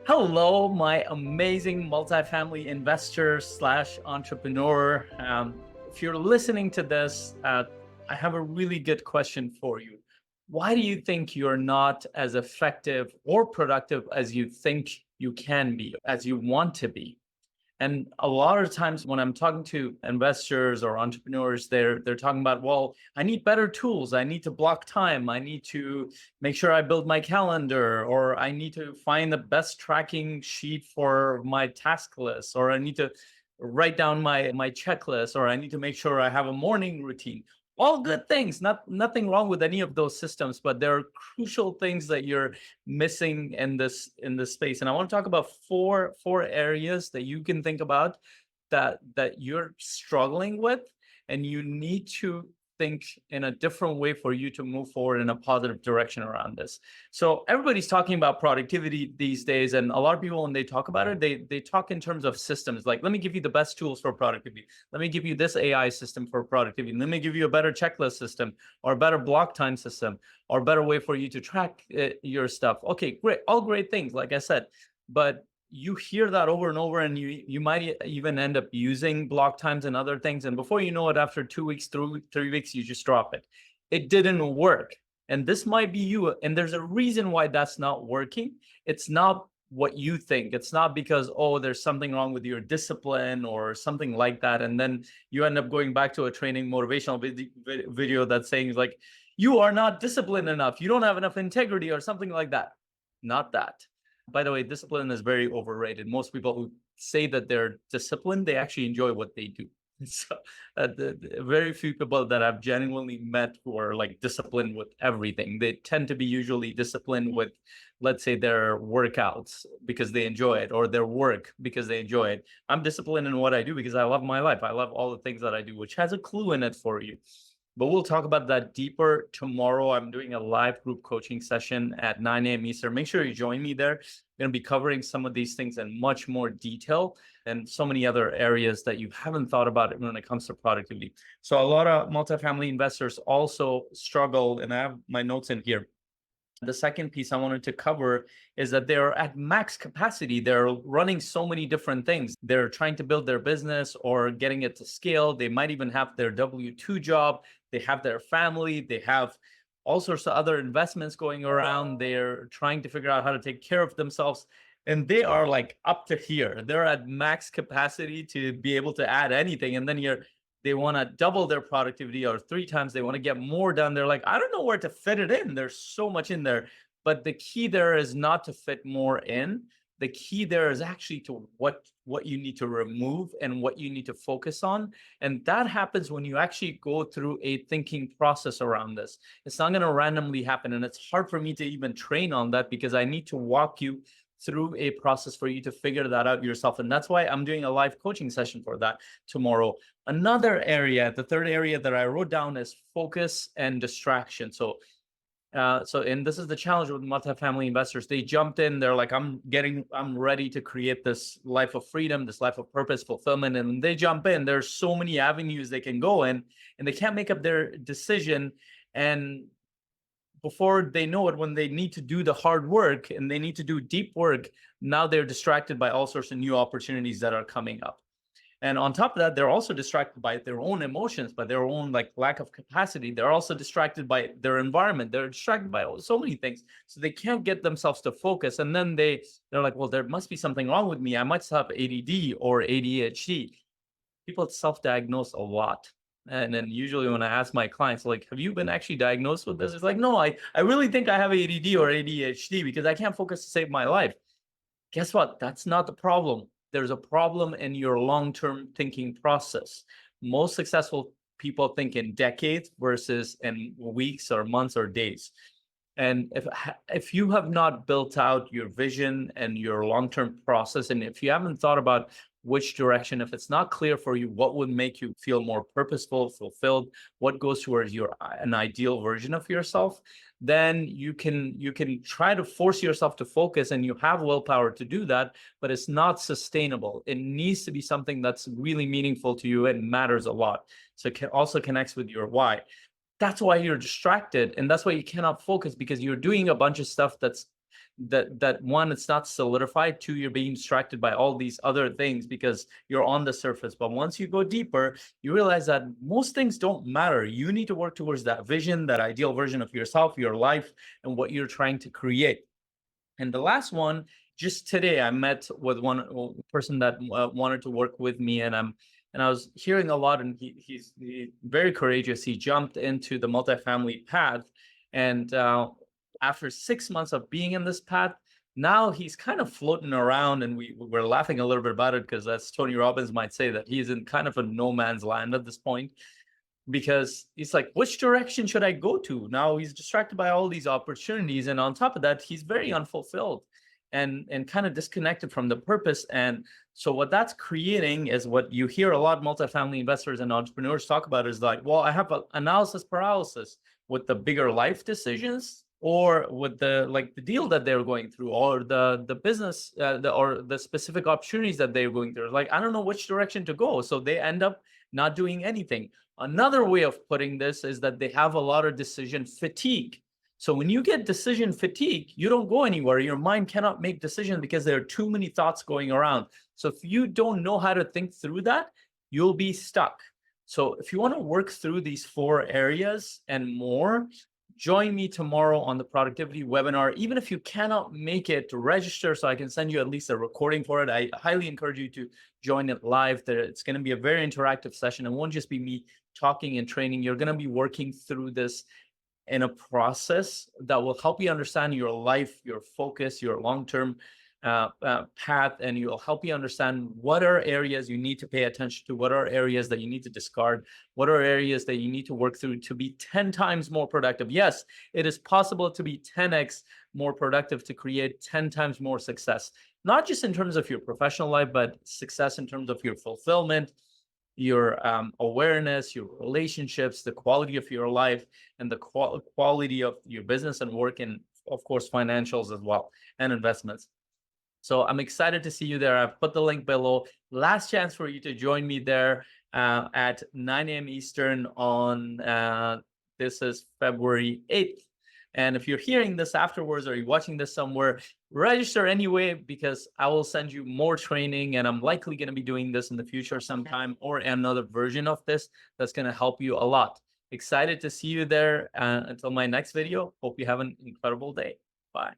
Hello, my amazing multifamily investor slash entrepreneur. If you're listening to this, I have a really good question for you. Why do you think you're not as effective or productive as you think you can be, as you want to be? And a lot of times when I'm talking to investors or entrepreneurs, they're talking about, well, I need better tools. I need to block time. I need to make sure I build my calendar, or I need to find the best tracking sheet for my task list, or I need to write down my checklist, or I need to make sure I have a morning routine. All good things, nothing wrong with any of those systems, but there are crucial things that you're missing in this space. And I want to talk about four areas that you can think about that you're struggling with, and you need to think in a different way for you to move forward in a positive direction around this. So everybody's talking about productivity these days, and a lot of people, when they talk about it, they talk in terms of systems. Like, let me give you the best tools for productivity. Let me give you this AI system for productivity. Let me give you a better checklist system, or a better block time system, or a better way for you to track your stuff. Okay, great, all great things, like I said, but you hear that over and over, and you might even end up using block times and other things, and before you know it, after 2 weeks through 3 weeks, you just drop it. It didn't work. And this might be you, and there's a reason why that's not working. It's not what you think. It's not because, oh, there's something wrong with your discipline or something like that, and then you end up going back to a training motivational video that's saying, like, you are not disciplined enough, you don't have enough integrity, or something like that. Not that. By the way, discipline is very overrated. Most people who say that they're disciplined, they actually enjoy what they do. So, the very few people that I've genuinely met who are like disciplined with everything, they tend to be usually disciplined with, let's say, their workouts because they enjoy it, or their work because they enjoy it. I'm disciplined in what I do because I love my life. I love all the things that I do, which has a clue in it for you. But we'll talk about that deeper tomorrow. I'm doing a live group coaching session at 9 a.m. Eastern. Make sure you join me there. I'm going to be covering some of these things in much more detail, and so many other areas that you haven't thought about when it comes to productivity. So a lot of multifamily investors also struggle, and I have my notes in here. The second piece I wanted to cover is that they're at max capacity. They're running so many different things. They're trying to build their business or getting it to scale. They might even have their W-2 job. They have their family. They have all sorts of other investments going around. They're trying to figure out how to take care of themselves. And they are like up to here. They're at max capacity to be able to add anything. And then they want to double their productivity, or three times. They want to get more done. They're like, I don't know where to fit it in. There's so much in there. But the key there is not to fit more in. The key there is actually to what you need to remove and what you need to focus on. And that happens when you actually go through a thinking process around this. It's not going to randomly happen. And it's hard for me to even train on that because I need to walk you through a process for you to figure that out yourself. And that's why I'm doing a live coaching session for that tomorrow. Another area, the third area that I wrote down, is focus and distraction. And this is the challenge with multifamily investors. They jumped in, they're like, I'm ready to create this life of freedom, this life of purpose, fulfillment. And when they jump in, there's so many avenues they can go in, and they can't make up their decision. And before they know it, when they need to do the hard work and they need to do deep work, now they're distracted by all sorts of new opportunities that are coming up. And on top of that, they're also distracted by their own emotions, by their own like lack of capacity. They're also distracted by their environment. They're distracted by so many things. So they can't get themselves to focus. And then they're like, well, there must be something wrong with me. I might have ADD or ADHD. People self-diagnose a lot. And then usually when I ask my clients, like, have you been actually diagnosed with this? It's like, no, I really think I have ADD or ADHD because I can't focus to save my life. Guess what? That's not the problem. There's a problem in your long-term thinking process. Most successful people think in decades versus in weeks or months or days. And if you have not built out your vision and your long-term process, and if you haven't thought about which direction, if it's not clear for you what would make you feel more purposeful, fulfilled, what goes towards an ideal version of yourself, then you can try to force yourself to focus, and you have willpower to do that, but it's not sustainable. It needs to be something that's really meaningful to you and matters a lot. So it also connects with your why. That's why you're distracted, and that's why you cannot focus, because you're doing a bunch of stuff that's That one, it's not solidified. Two, you're being distracted by all these other things because you're on the surface. But once you go deeper, you realize that most things don't matter. You need to work towards that vision, that ideal version of yourself, your life, and what you're trying to create. And the last one, just today, I met with one person that wanted to work with me, and I was hearing a lot, and he's very courageous. He jumped into the multifamily path, and after 6 months of being in this path, now he's kind of floating around, and we're laughing a little bit about it because, as Tony Robbins might say, that he's in kind of a no man's land at this point, because he's like, which direction should I go to? Now he's distracted by all these opportunities. And on top of that, he's very unfulfilled and kind of disconnected from the purpose. And so what that's creating is what you hear a lot of multifamily investors and entrepreneurs talk about is like, well, I have analysis paralysis with the bigger life decisions, or with the deal that they're going through, or the business or the specific opportunities that they're going through. Like, I don't know which direction to go. So they end up not doing anything. Another way of putting this is that they have a lot of decision fatigue. So when you get decision fatigue, you don't go anywhere. Your mind cannot make decisions because there are too many thoughts going around. So if you don't know how to think through that, you'll be stuck. So if you want to work through these 4 areas and more, join me tomorrow on the productivity webinar. Even if you cannot make it, to register so I can send you at least a recording for it. I highly encourage you to join it live. It's going to be a very interactive session. It won't just be me talking and training. You're going to be working through this in a process that will help you understand your life, your focus, your long-term path, and you'll help you understand what are areas you need to pay attention to, what are areas that you need to discard, what are areas that you need to work through to be 10 times more productive. Yes, it is possible to be 10x more productive, to create 10 times more success, not just in terms of your professional life, but success in terms of your fulfillment, your awareness, your relationships, the quality of your life, and the quality of your business and work, and of course, financials as well, and investments. So I'm excited to see you there. I've put the link below. Last chance for you to join me there at 9 a.m. Eastern on, this is February 8th. And if you're hearing this afterwards, or you're watching this somewhere, register anyway, because I will send you more training, and I'm likely going to be doing this in the future sometime, or another version of this that's going to help you a lot. Excited to see you there. Until my next video, hope you have an incredible day. Bye.